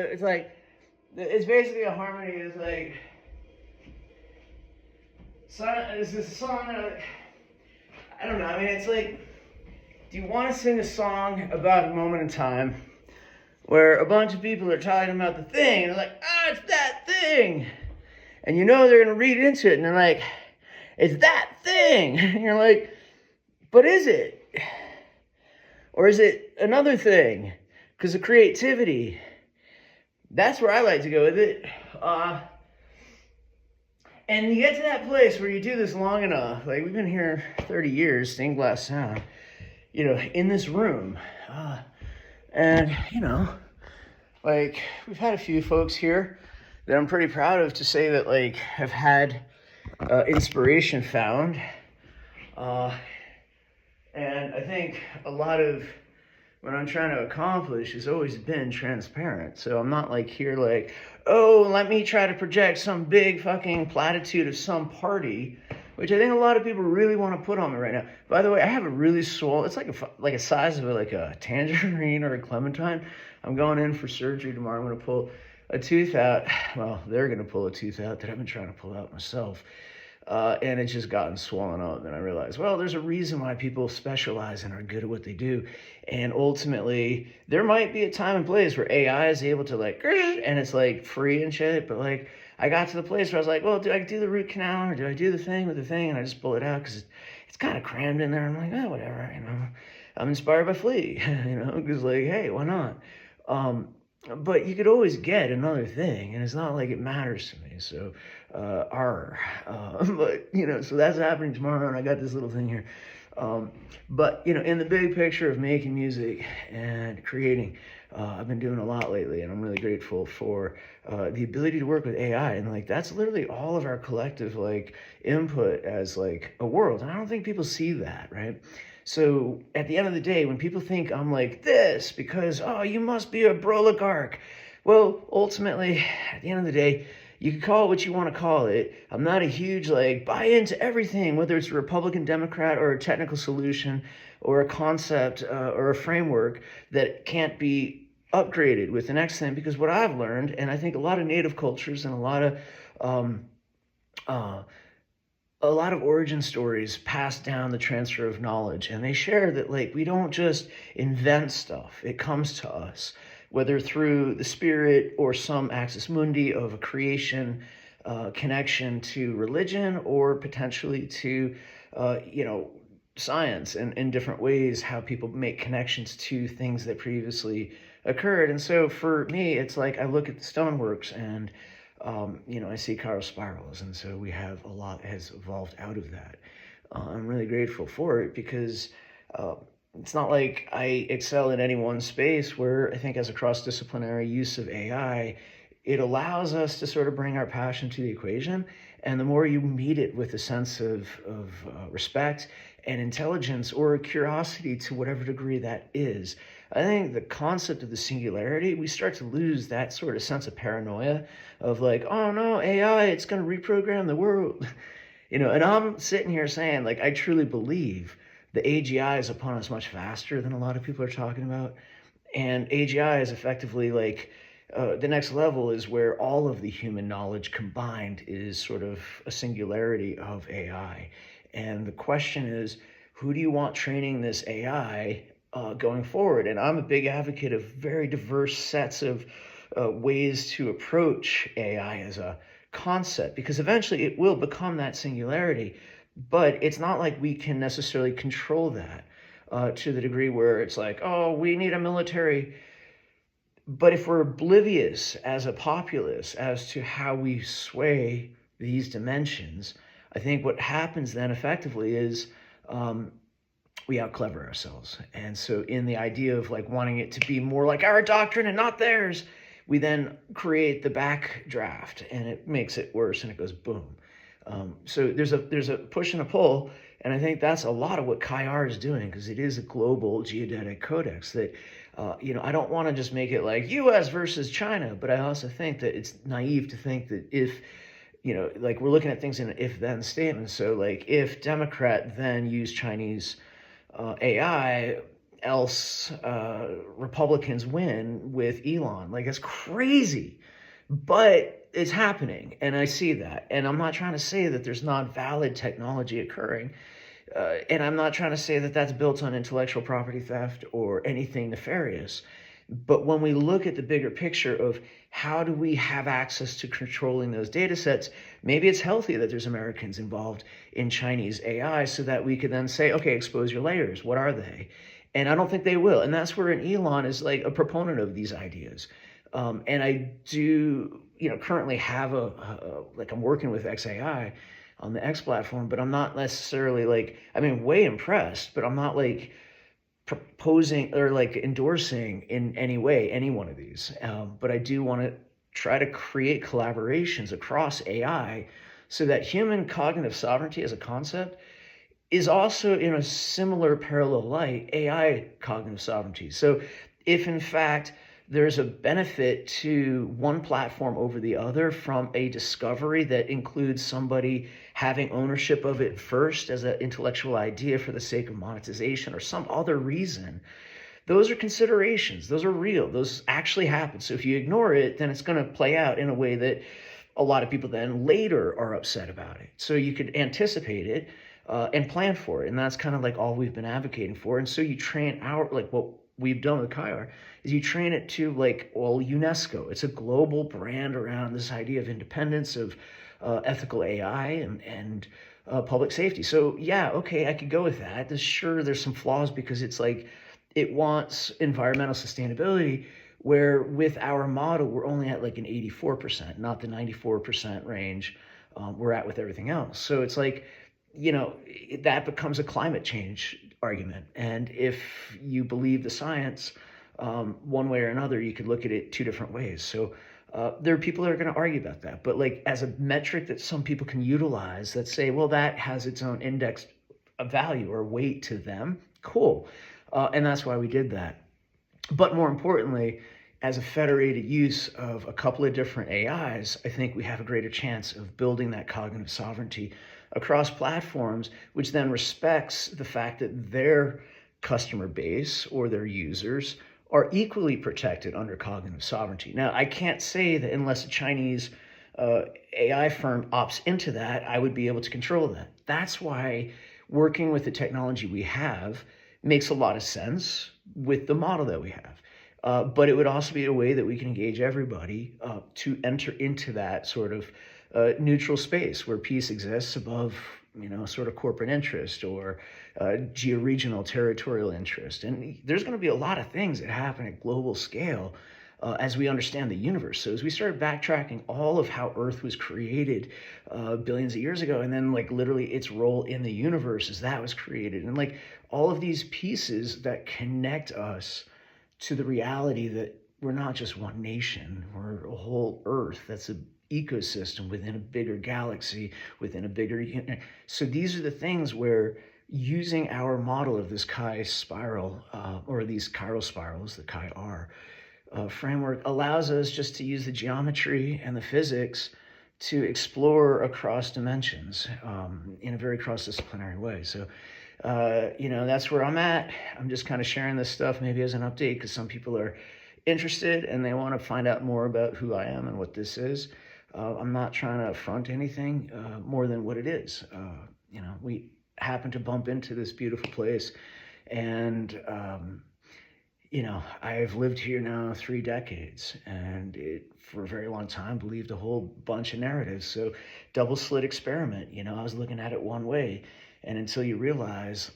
it's like, it's basically a harmony. It's like, it's this song that, like, I don't know. I mean, it's like, do you want to sing a song about a moment in time where a bunch of people are talking about the thing, and they're like, oh, it's that thing. And you know they're going to read into it, and they're like, it's that thing. And you're like, but is it? Or is it another thing? Because of creativity. That's where I like to go with it. And you get to that place where you do this long enough. Like, we've been here 30 years, stained glass sound, in this room. And, like, we've had a few folks here that I'm pretty proud of to say that, like, have had inspiration found. And I think a lot of what I'm trying to accomplish has always been transparent. So I'm not like here like, oh, let me try to project some big fucking platitude of some party, which I think a lot of people really want to put on me right now. By the way, I have a really swollen, it's like a size of like a tangerine or a clementine. I'm going in for surgery tomorrow. I'm going to pull a tooth out. Well, they're going to pull a tooth out that I've been trying to pull out myself. And it's just gotten swollen up. And I realized, well, there's a reason why people specialize and are good at what they do. And ultimately, there might be a time and place where AI is able to like, and it's like free and shit. But like, I got to the place where I was like, well, do I do the root canal or do I do the thing with the thing? And I just pull it out because it's kind of crammed in there. I'm like, oh, whatever, I'm inspired by Flea, because like, hey, why not? But you could always get another thing, and it's not like it matters to me. So, but so that's happening tomorrow, and I got this little thing here. But in the big picture of making music and creating, I've been doing a lot lately, and I'm really grateful for the ability to work with AI. And like that's literally all of our collective like input as like a world. And I don't think people see that, right? So at the end of the day, when people think I'm like this because, oh, you must be a broligarch. Well, ultimately, at the end of the day, you can call it what you want to call it. I'm not a huge like buy into everything, whether it's a Republican, Democrat, or a technical solution or a concept or a framework that can't be upgraded with the next thing. Because what I've learned, and I think a lot of native cultures and a lot of origin stories pass down the transfer of knowledge, and they share that like we don't just invent stuff. It comes to us, whether through the spirit or some axis mundi of a creation connection to religion or potentially to, science and in different ways, how people make connections to things that previously occurred. And so for me, it's like I look at the stoneworks and I see chiral spirals, and so we have a lot has evolved out of that. I'm really grateful for it because it's not like I excel in any one space where I think as a cross-disciplinary use of AI, it allows us to sort of bring our passion to the equation. And the more you meet it with a sense of respect and intelligence or curiosity to whatever degree that is, I think the concept of the singularity, we start to lose that sort of sense of paranoia of like, oh no, AI, it's going to reprogram the world. And I'm sitting here saying, like, I truly believe the AGI is upon us much faster than a lot of people are talking about. And AGI is effectively like, the next level is where all of the human knowledge combined is sort of a singularity of AI. And the question is, who do you want training this AI going forward? And I'm a big advocate of very diverse sets of ways to approach AI as a concept, because eventually it will become that singularity. But it's not like we can necessarily control that to the degree where it's like, oh, we need a military. But if we're oblivious as a populace as to how we sway these dimensions, I think what happens then effectively is we out-clever ourselves. And so in the idea of like wanting it to be more like our doctrine and not theirs, we then create the backdraft, and it makes it worse, and it goes boom. So there's a push and a pull, and I think that's a lot of what ChiR is doing, because it is a global geodetic codex that, I don't want to just make it like U.S. versus China, but I also think that it's naive to think that if, like we're looking at things in an if-then statement. So like if Democrat then use Chinese AI, else Republicans win with Elon. Like, it's crazy, but it's happening, and I see that. And I'm not trying to say that there's not valid technology occurring, and I'm not trying to say that that's built on intellectual property theft or anything nefarious. But when we look at the bigger picture of how do we have access to controlling those data sets, maybe it's healthy that there's Americans involved in Chinese AI so that we could then say, okay, expose your layers. What are they? And I don't think they will. And that's where an Elon is like a proponent of these ideas. And I do, currently have I'm working with XAI on the X platform, but I'm not necessarily way impressed, but I'm not like proposing or like endorsing in any way any one of these. But I do want to try to create collaborations across AI so that human cognitive sovereignty as a concept is also in a similar parallel light AI cognitive sovereignty. So if in fact there's a benefit to one platform over the other from a discovery that includes somebody having ownership of it first as an intellectual idea for the sake of monetization or some other reason, those are considerations. Those are real. Those actually happen. So if you ignore it, then it's going to play out in a way that a lot of people then later are upset about it. So you could anticipate it and plan for it. And that's kind of like all we've been advocating for. And so you train what we've done with ChiR is you train it to UNESCO. It's a global brand around this idea of independence, of ethical AI and public safety. So yeah, okay, I could go with that. There's some flaws because it's like it wants environmental sustainability, where with our model, we're only at like an 84%, not the 94% range we're at with everything else. So it's like, that becomes a climate change argument. And if you believe the science one way or another, you could look at it two different ways. So there are people that are going to argue about that. But like as a metric that some people can utilize that say, well, that has its own index of value or weight to them, cool. And that's why we did that. But more importantly, as a federated use of a couple of different AIs, I think we have a greater chance of building that cognitive sovereignty across platforms, which then respects the fact that their customer base or their users are equally protected under cognitive sovereignty. Now, I can't say that unless a Chinese AI firm opts into that, I would be able to control that. That's why working with the technology we have makes a lot of sense with the model that we have. But it would also be a way that we can engage everybody to enter into that sort of neutral space where peace exists above, sort of corporate interest or geo-regional territorial interest. And there's going to be a lot of things that happen at global scale as we understand the universe. So as we start backtracking all of how Earth was created billions of years ago, and then like literally its role in the universe as that was created, and like all of these pieces that connect us to the reality that we're not just one nation, we're a whole Earth that's an ecosystem within a bigger galaxy, within a bigger. So these are the things where using our model of this Chi spiral, or these chiral spirals, the ChiR framework, allows us just to use the geometry and the physics to explore across dimensions in a very cross-disciplinary way. So that's where I'm at. I'm just kind of sharing this stuff maybe as an update because some people are interested and they want to find out more about who I am and what this is. I'm not trying to affront anything more than what it is. We happen to bump into this beautiful place, and I've lived here now 3 decades, and for a very long time believed a whole bunch of narratives. So double slit experiment, I was looking at it one way, and until you realize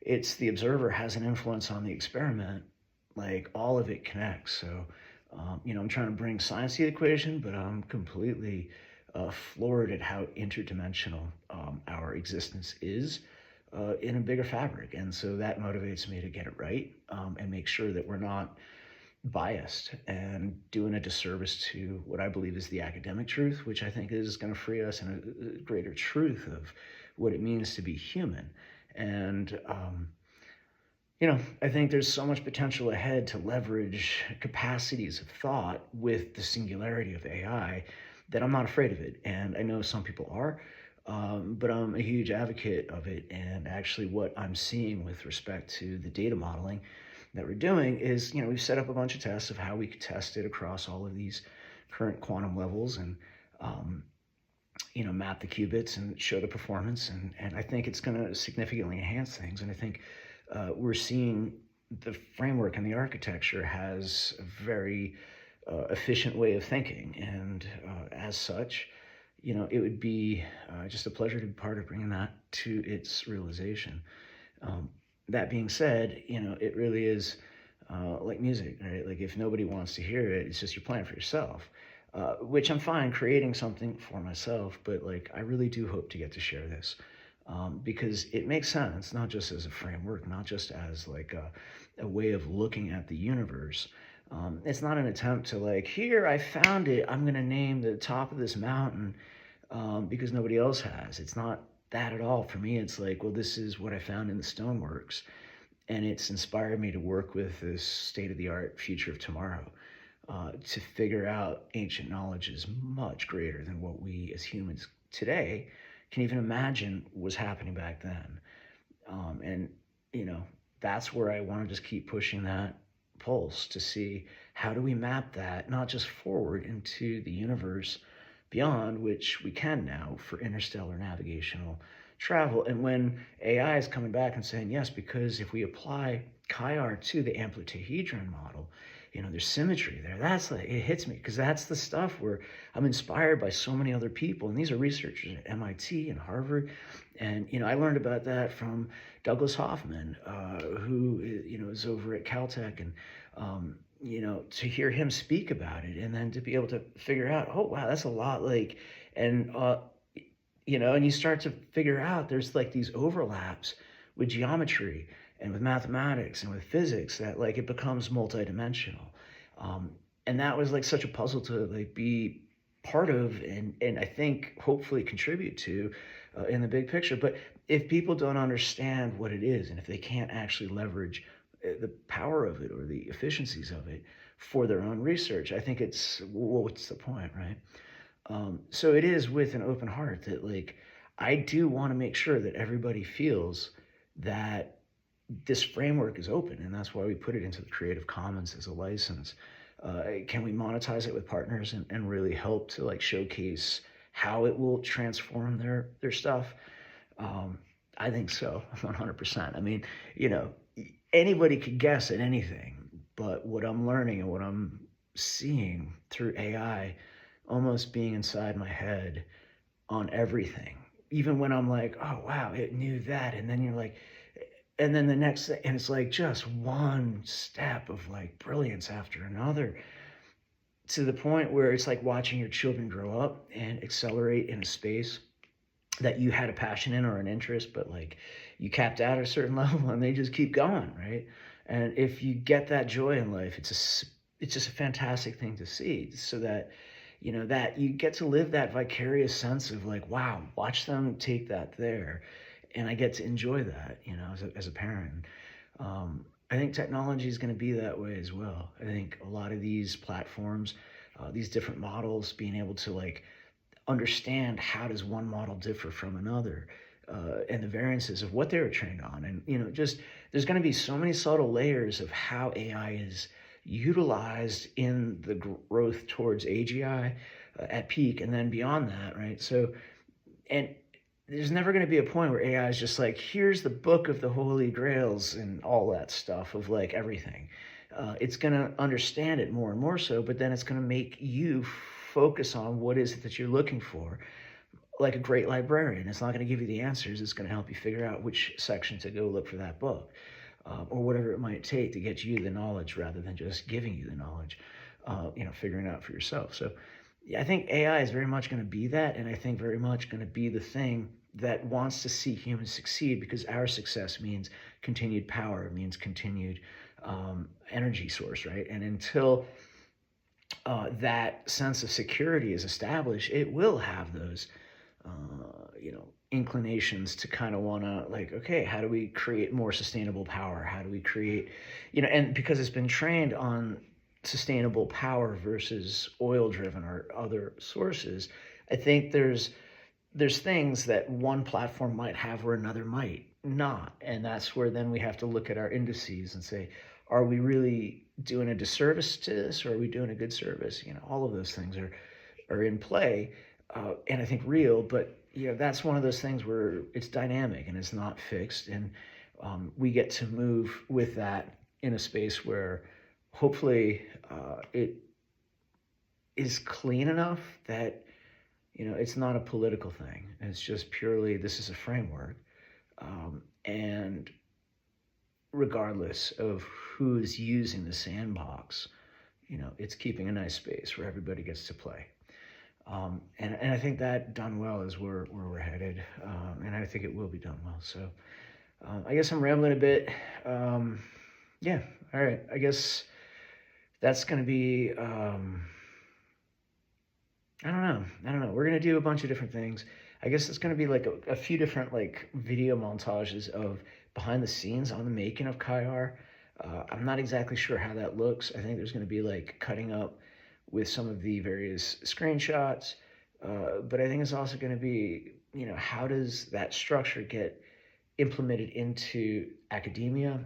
it's the observer has an influence on the experiment, all of it connects. So I'm trying to bring science to the equation, but I'm completely floored at how interdimensional our existence is in a bigger fabric. And so that motivates me to get it right and make sure that we're not biased and doing a disservice to what I believe is the academic truth, which I think is going to free us in a greater truth of what it means to be human. And I think there's so much potential ahead to leverage capacities of thought with the singularity of AI that I'm not afraid of it. And I know some people are. But I'm a huge advocate of it. And actually, what I'm seeing with respect to the data modeling that we're doing is, we've set up a bunch of tests of how we could test it across all of these current quantum levels and, um, map the qubits and show the performance. And I think it's going to significantly enhance things. And I think we're seeing the framework and the architecture has a very efficient way of thinking. And as such, it would be just a pleasure to be part of bringing that to its realization. Um, that being said, it really is like music, right? Like if nobody wants to hear it, it's just you're playing for yourself, which I'm fine creating something for myself, but like I really do hope to get to share this because it makes sense, not just as a framework, not just as like a way of looking at the universe. It's not an attempt to like, here, I found it, I'm going to name the top of this mountain because nobody else has. It's not that at all. For me, it's like, well, this is what I found in the stoneworks. And it's inspired me to work with this state-of-the-art future of tomorrow to figure out ancient knowledge is much greater than what we as humans today can even imagine was happening back then. And, you know, that's where I want to just keep pushing that pulse to see how do we map that, not just forward into the universe beyond, which we can now for interstellar navigational travel. And when AI is coming back and saying, yes, because if we apply ChiR to the amplitahedron model, there's symmetry there. That's like, it hits me because that's the stuff where I'm inspired by so many other people. And these are researchers at MIT and Harvard. And, I learned about that from Douglas Hoffman, who, is over at Caltech. And, to hear him speak about it and then to be able to figure out, oh, wow, that's a lot like, and, and you start to figure out there's like these overlaps with geometry and with mathematics and with physics that like it becomes multidimensional. And that was like such a puzzle to like be part of and I think hopefully contribute to in the big picture. But if people don't understand what it is and if they can't actually leverage the power of it or the efficiencies of it for their own research, I think it's, well, what's the point, right? So it is with an open heart that like I do want to make sure that everybody feels that this framework is open, and that's why we put it into the Creative Commons as a license. Can we monetize it with partners and really help to like showcase how it will transform their stuff? I think so, 100%. I mean, anybody could guess at anything, but what I'm learning and what I'm seeing through AI almost being inside my head on everything, even when I'm like, oh, wow, it knew that. And then you're like, and then the next thing, and it's like just one step of like brilliance after another to the point where it's like watching your children grow up and accelerate in a space that you had a passion in or an interest, but like you capped out at a certain level and they just keep going, right? And if you get that joy in life, it's just a fantastic thing to see, so that that you get to live that vicarious sense of like, wow, watch them take that there, and I get to enjoy that, as a parent. I think technology is going to be that way as well. I think a lot of these platforms, these different models, being able to like understand how does one model differ from another, and the variances of what they were trained on, and just there's going to be so many subtle layers of how AI is utilized in the growth towards AGI at peak, and then beyond that, right? So, and there's never going to be a point where AI is just like, here's the book of the Holy Grails and all that stuff of like everything. It's going to understand it more and more so, but then it's going to make you focus on what is it that you're looking for. Like a great librarian, it's not going to give you the answers. It's going to help you figure out which section to go look for that book, or whatever it might take to get you the knowledge rather than just giving you the knowledge, figuring it out for yourself. So yeah, I think AI is very much going to be that, and I think very much going to be the thing that wants to see humans succeed, because our success means continued power, it means continued energy source, right? And until that sense of security is established, it will have those, inclinations to kind of want to like, okay, how do we create more sustainable power? How do we create, and because it's been trained on sustainable power versus oil driven or other sources, I think there's there's things that one platform might have where another might not. And that's where then we have to look at our indices and say, are we really doing a disservice to this, or are we doing a good service? All of those things are in play, and I think real. But that's one of those things where it's dynamic and it's not fixed, and we get to move with that in a space where hopefully it is clean enough that it's not a political thing. It's just purely, this is a framework, and regardless of who's using the sandbox, it's keeping a nice space where everybody gets to play. And I think that done well is where we're headed, and I think it will be done well. So I guess I'm rambling a bit. Yeah, all right. I guess that's going to be, I don't know. We're going to do a bunch of different things. I guess it's going to be like a few different like video montages of behind the scenes on the making of ChiR. I'm not exactly sure how that looks. I think there's going to be like cutting up with some of the various screenshots. But I think it's also going to be, how does that structure get implemented into academia?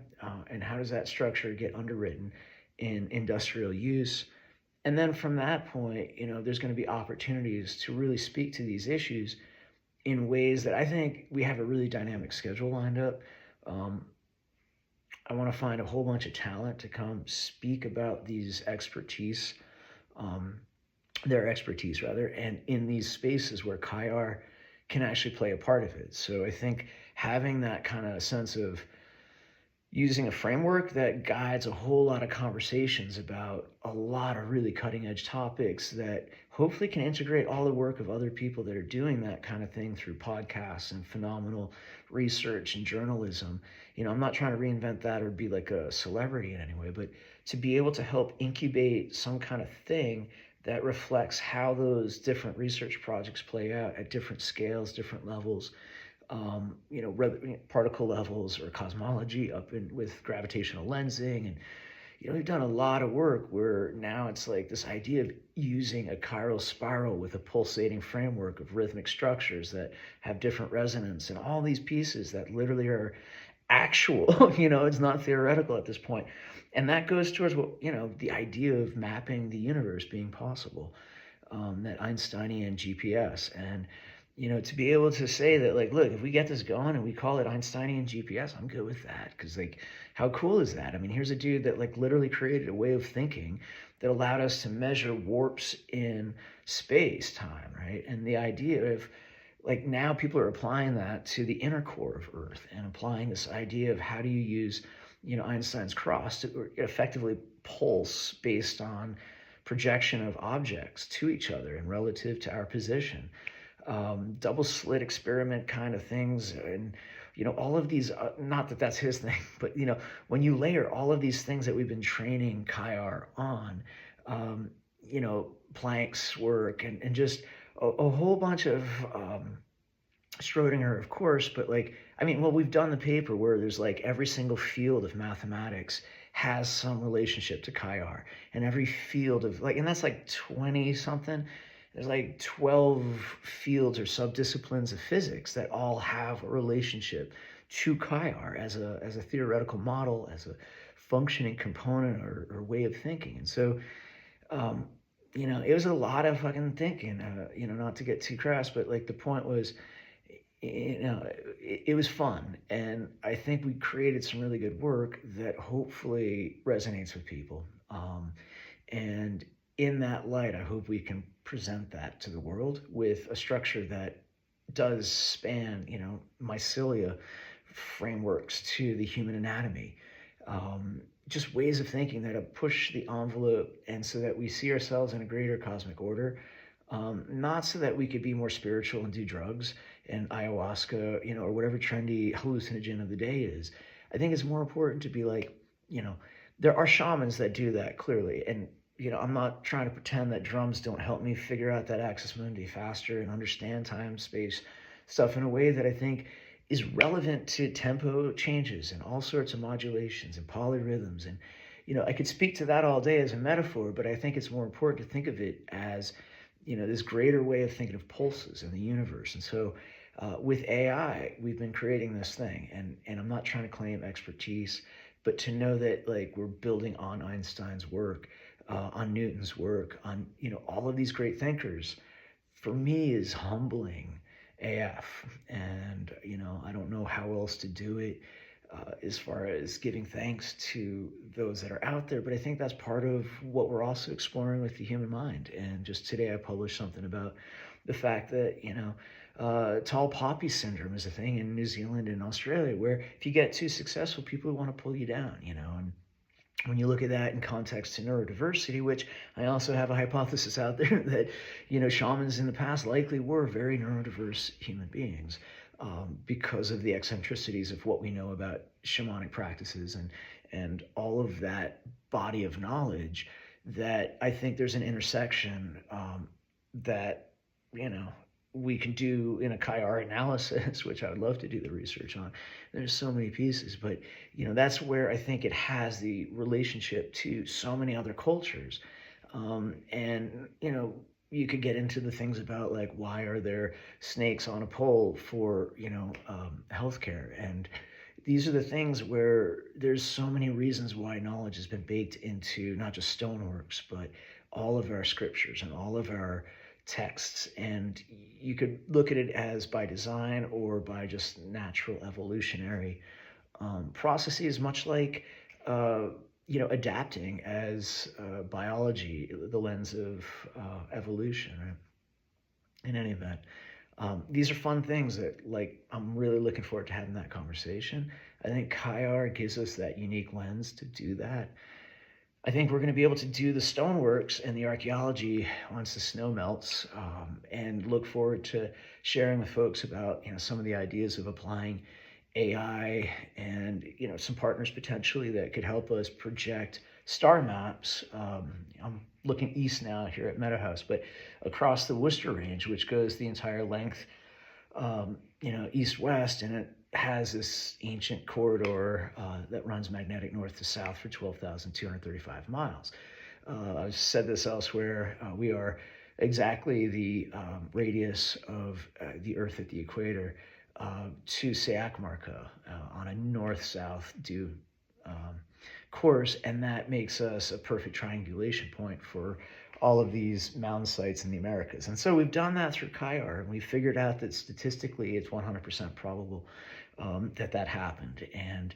And how does that structure get underwritten in industrial use? And then from that point, there's going to be opportunities to really speak to these issues in ways that I think we have a really dynamic schedule lined up. I want to find a whole bunch of talent to come speak about their expertise rather, and in these spaces where ChiR can actually play a part of it. So I think having that kind of sense of using a framework that guides a whole lot of conversations about a lot of really cutting edge topics that hopefully can integrate all the work of other people that are doing that kind of thing through podcasts and phenomenal research and journalism. I'm not trying to reinvent that or be like a celebrity in any way, but to be able to help incubate some kind of thing that reflects how those different research projects play out at different scales, different levels, particle levels or cosmology up in with gravitational lensing. And we've done a lot of work where now it's like this idea of using a chiral spiral with a pulsating framework of rhythmic structures that have different resonance and all these pieces that literally are actual. It's not theoretical at this point. And that goes towards the idea of mapping the universe being possible, that Einsteinian GPS. And to be able to say that, like, look, if we get this going and we call it Einsteinian GPS, I'm good with that. Because, like, how cool is that? I mean, here's a dude that, like, literally created a way of thinking that allowed us to measure warps in space-time, right? And the idea of, like, now people are applying that to the inner core of Earth and applying this idea of how do you use, Einstein's cross to effectively pulse based on projection of objects to each other and relative to our position. Double slit experiment kind of things, and all of these, not that that's his thing, but when you layer all of these things that we've been training ChiR on, Planck's work and just a whole bunch of Schrodinger, of course, but we've done the paper where there's like every single field of mathematics has some relationship to ChiR, and every field of and that's like 20 something. There's like 12 fields or subdisciplines of physics that all have a relationship to ChiR as a theoretical model, as a functioning component or way of thinking. And so, it was a lot of fucking thinking, not to get too crass, but like the point was, it was fun. And I think we created some really good work that hopefully resonates with people. And in that light, I hope we can present that to the world with a structure that does span, mycelia frameworks to the human anatomy, just ways of thinking that push the envelope, and so that we see ourselves in a greater cosmic order, not so that we could be more spiritual and do drugs and ayahuasca, or whatever trendy hallucinogen of the day is. I think it's more important to be like, there are shamans that do that clearly, and I'm not trying to pretend that drums don't help me figure out that axis mundi faster and understand time, space stuff in a way that I think is relevant to tempo changes and all sorts of modulations and polyrhythms. And, I could speak to that all day as a metaphor, but I think it's more important to think of it as this greater way of thinking of pulses in the universe. And so with AI, we've been creating this thing, and I'm not trying to claim expertise, but to know that like we're building on Einstein's work, on Newton's work, on all of these great thinkers, for me is humbling AF. And I don't know how else to do it as far as giving thanks to those that are out there. But I think that's part of what we're also exploring with the human mind. And just today I published something about the fact that, tall poppy syndrome is a thing in New Zealand and Australia, where if you get too successful, people want to pull you down, and when you look at that in context to neurodiversity, which I also have a hypothesis out there that, shamans in the past likely were very neurodiverse human beings, because of the eccentricities of what we know about shamanic practices and all of that body of knowledge, that I think there's an intersection that, we can do in a ChiR analysis, which I would love to do the research on. There's so many pieces, but that's where I think it has the relationship to so many other cultures. And you could get into the things about like, why are there snakes on a pole for healthcare, and these are the things where there's so many reasons why knowledge has been baked into not just stoneworks, but all of our scriptures and all of our texts. And you could look at it as by design or by just natural evolutionary processes, much like adapting as biology, the lens of evolution, right? In any event, these are fun things that I'm really looking forward to having that conversation. I think ChiR gives us that unique lens to do that. I think we're going to be able to do the stoneworks and the archaeology once the snow melts, and look forward to sharing with folks about some of the ideas of applying AI and some partners potentially that could help us project star maps. I'm looking east now here at Meadow, but across the Worcester Range, which goes the entire length, east-west, and it has this ancient corridor that runs magnetic north to south for 12,235 miles. I've said this elsewhere. We are exactly the radius of the Earth at the equator to Sayac-Marca on a north-south due course, and that makes us a perfect triangulation point for all of these mountain sites in the Americas. And so we've done that through ChiR, and we figured out that statistically it's 100% probable that happened. And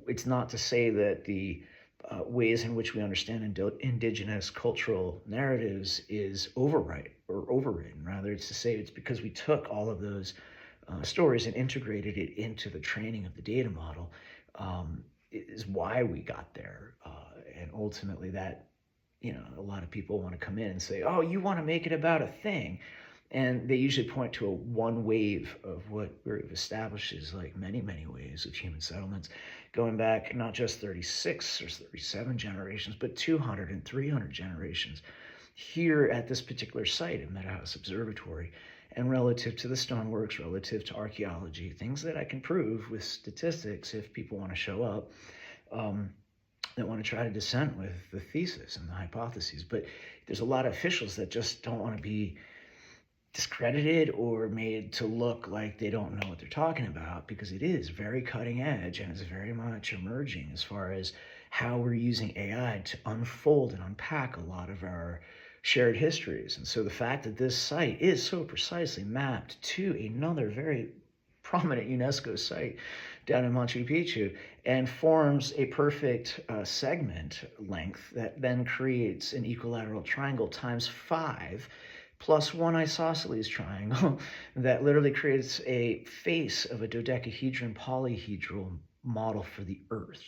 it's not to say that the ways in which we understand indigenous cultural narratives is overridden. Rather, it's to say it's because we took all of those stories and integrated it into the training of the data model, is why we got there. And ultimately that, a lot of people want to come in and say, oh, you want to make it about a thing. And they usually point to one wave of what we've established is like many, many waves of human settlements, going back not just 36 or 37 generations, but 200 and 300 generations here at this particular site at Meadow Observatory. And relative to the stoneworks, relative to archaeology, things that I can prove with statistics if people want to show up, that want to try to dissent with the thesis and the hypotheses. But there's a lot of officials that just don't want to be discredited or made to look like they don't know what they're talking about, because it is very cutting edge and it's very much emerging as far as how we're using AI to unfold and unpack a lot of our shared histories. And so the fact that this site is so precisely mapped to another very prominent UNESCO site down in Machu Picchu and forms a perfect segment length that then creates an equilateral triangle times 5 plus one isosceles triangle that literally creates a face of a dodecahedron polyhedral model for the Earth,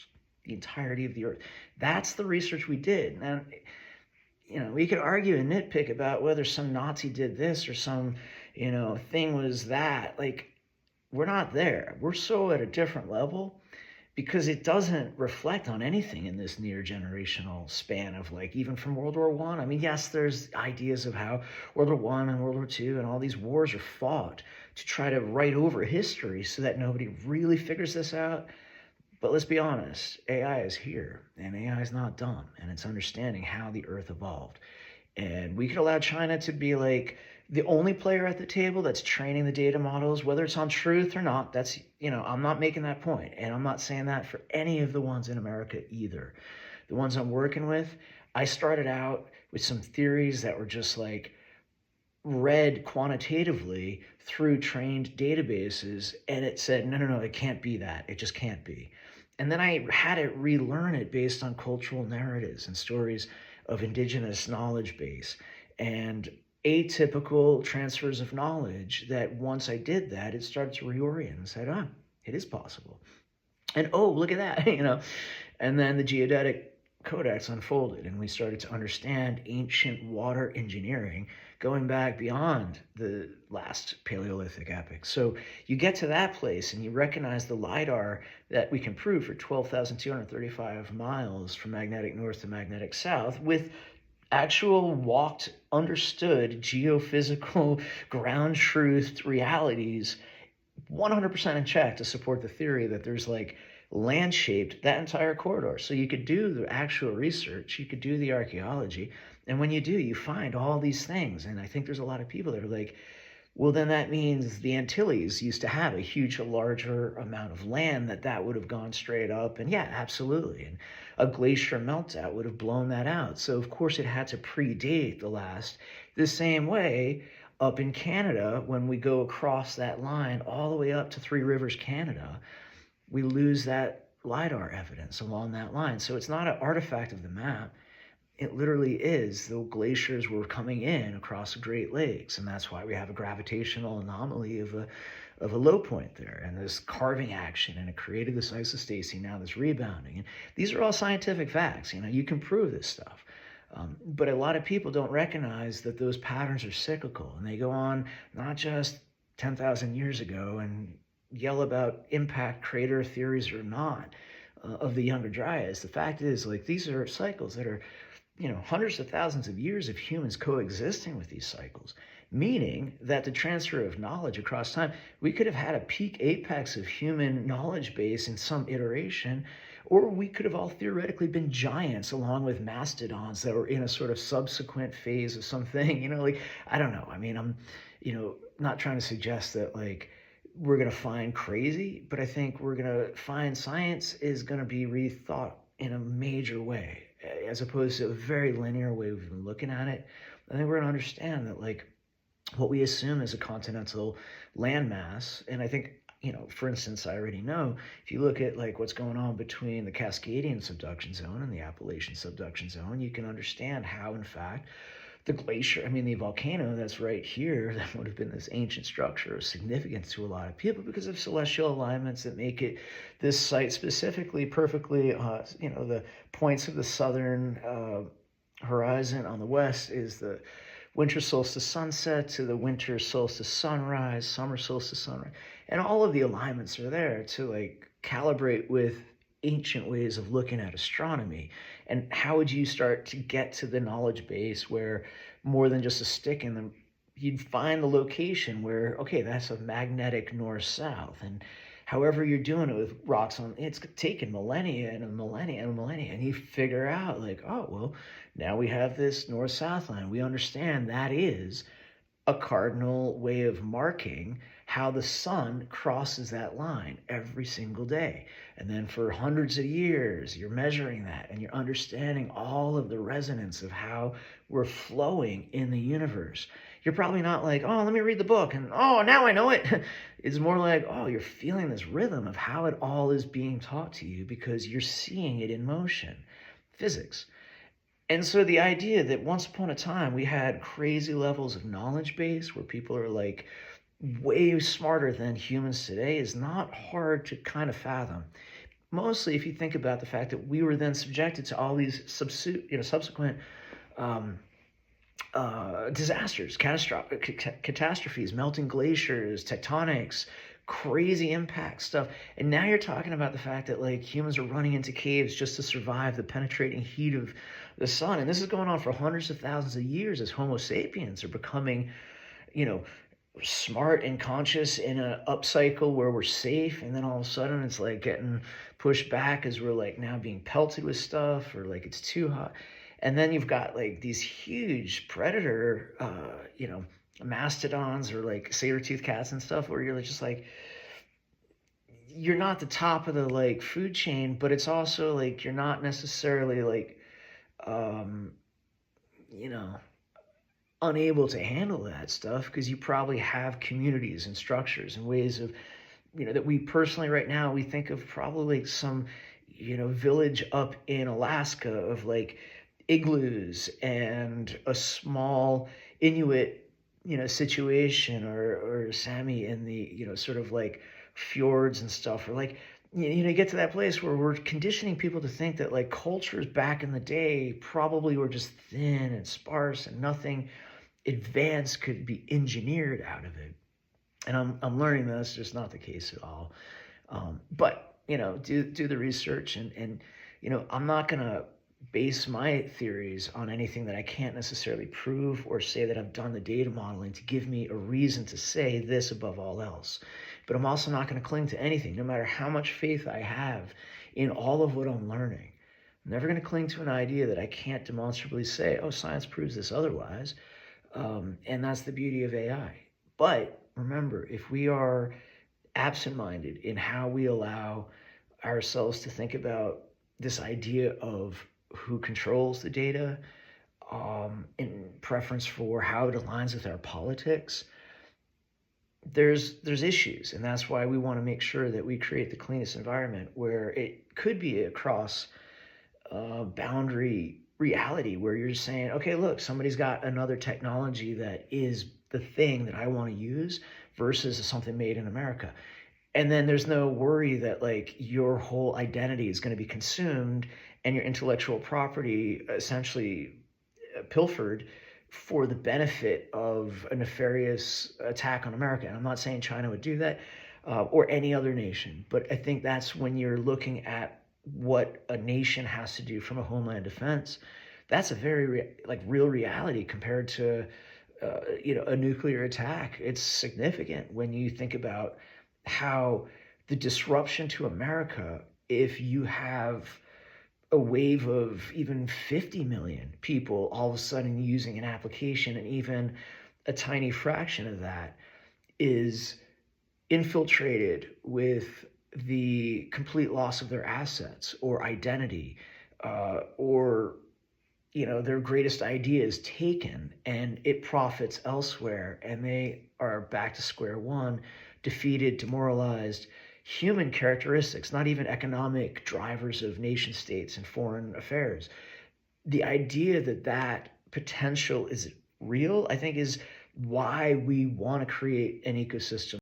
the entirety of the Earth. That's the research we did. And we could argue and nitpick about whether some Nazi did this or some, thing was that. We're not there. We're so at a different level because it doesn't reflect on anything in this near generational span of even from World War I. I mean, yes, there's ideas of how World War I and World War II and all these wars are fought to try to write over history so that nobody really figures this out. But let's be honest, AI is here, and AI is not dumb, and it's understanding how the Earth evolved. And we could allow China to be like the only player at the table that's training the data models, whether it's on truth or not. That's, I'm not making that point, and I'm not saying that for any of the ones in America either. The ones I'm working with, I started out with some theories that were just like read quantitatively through trained databases, and it said, no, it can't be that. It just can't be. And then I had to relearn it based on cultural narratives and stories of indigenous knowledge base and atypical transfers of knowledge, that once I did that, it started to reorient and said, it is possible. And look at that, And then the geodetic codex unfolded, and we started to understand ancient water engineering going back beyond the last Paleolithic epoch. So you get to that place and you recognize the LIDAR that we can prove for 12,235 miles from magnetic north to magnetic south with actual walked, understood geophysical ground truth realities 100% in check to support the theory that there's like land shaped that entire corridor. So you could do the actual research, you could do the archaeology, and when you do, you find all these things. And I think there's a lot of people that are like, well, then that means the Antilles used to have a larger amount of land that would have gone straight up. And yeah, absolutely. And a glacier meltdown would have blown that out. So of course it had to predate the same way up in Canada, when we go across that line all the way up to Three Rivers, Canada, we lose that LIDAR evidence along that line. So it's not an artifact of the map. It literally is the glaciers were coming in across the Great Lakes, and that's why we have a gravitational anomaly of a low point there, and this carving action, and it created this isostasy, now this rebounding. And these are all scientific facts. You can prove this stuff. But a lot of people don't recognize that those patterns are cyclical, and they go on not just 10,000 years ago and yell about impact crater theories or not of the Younger Dryas. The fact is, like, these are cycles that are, hundreds of thousands of years of humans coexisting with these cycles, meaning that the transfer of knowledge across time, we could have had a peak apex of human knowledge base in some iteration, or we could have all theoretically been giants along with mastodons that were in a sort of subsequent phase of something, I don't know. I mean, I'm, not trying to suggest that like we're going to find crazy, but I think we're going to find science is going to be rethought in a major way, as opposed to a very linear way we've been looking at it. I think we're going to understand that like what we assume is a continental landmass, and I think, for instance, I already know, if you look at like what's going on between the Cascadian subduction zone and the Appalachian subduction zone, you can understand how, in fact, the volcano that's right here, that would have been this ancient structure of significance to a lot of people because of celestial alignments that make it this site specifically perfectly, the points of the southern horizon on the west is the winter solstice sunset to the winter solstice sunrise, summer solstice sunrise. And all of the alignments are there to like calibrate with ancient ways of looking at astronomy. And how would you start to get to the knowledge base where more than just a stick in them, you'd find the location where, okay, that's a magnetic north-south. And however you're doing it with rocks it's taken millennia and millennia and millennia. And you figure out like, oh, well, now we have this north-south line. We understand that is a cardinal way of marking how the sun crosses that line every single day. And then for hundreds of years, you're measuring that and you're understanding all of the resonance of how we're flowing in the universe. You're probably not like, oh, let me read the book and, oh, now I know it. It's more like, oh, you're feeling this rhythm of how it all is being taught to you because you're seeing it in motion. Physics. And so the idea that once upon a time we had crazy levels of knowledge base where people are like way smarter than humans today is not hard to kind of fathom. Mostly if you think about the fact that we were then subjected to all these subsequent disasters, catastrophes, melting glaciers, tectonics, crazy impact stuff. And now you're talking about the fact that like humans are running into caves just to survive the penetrating heat of the sun. And this is going on for hundreds of thousands of years as Homo sapiens are becoming, smart and conscious in an upcycle where we're safe. And then all of a sudden it's like getting pushed back as we're like now being pelted with stuff or like it's too hot. And then you've got like these huge predator, mastodons or like saber-toothed cats and stuff, where you're just like, you're not the top of the like food chain, but it's also like you're not necessarily like, um, you know, unable to handle that stuff because you probably have communities and structures and ways of, that we personally right now we think of probably like some, village up in Alaska of like igloos and a small Inuit, situation, or Sami in the, sort of like fjords and stuff, or like, you get to that place where we're conditioning people to think that like cultures back in the day probably were just thin and sparse and nothing advanced could be engineered out of it. And I'm learning that's just not the case at all. But do the research, and I'm not gonna base my theories on anything that I can't necessarily prove or say that I've done the data modeling to give me a reason to say this above all else. But I'm also not going to cling to anything, no matter how much faith I have in all of what I'm learning. I'm never going to cling to an idea that I can't demonstrably say, oh, science proves this otherwise. And that's the beauty of AI. But remember, if we are absent-minded in how we allow ourselves to think about this idea of who controls the data, in preference for how it aligns with our politics, there's issues. And that's why we want to make sure that we create the cleanest environment where it could be a cross boundary reality, where you're just saying, okay, look, somebody's got another technology that is the thing that I want to use versus something made in America. And then there's no worry that like your whole identity is going to be consumed and your intellectual property essentially pilfered for the benefit of a nefarious attack on America. And I'm not saying China would do that, or any other nation, but I think that's when you're looking at what a nation has to do from a homeland defense. That's a very real reality compared to a nuclear attack. It's significant when you think about how the disruption to America, if you have a wave of even 50 million people all of a sudden using an application, and even a tiny fraction of that is infiltrated with the complete loss of their assets or identity, or their greatest idea is taken and it profits elsewhere, and they are back to square one, defeated, demoralized. Human characteristics, not even economic drivers of nation states and foreign affairs. The idea that that potential is real, I think, is why we want to create an ecosystem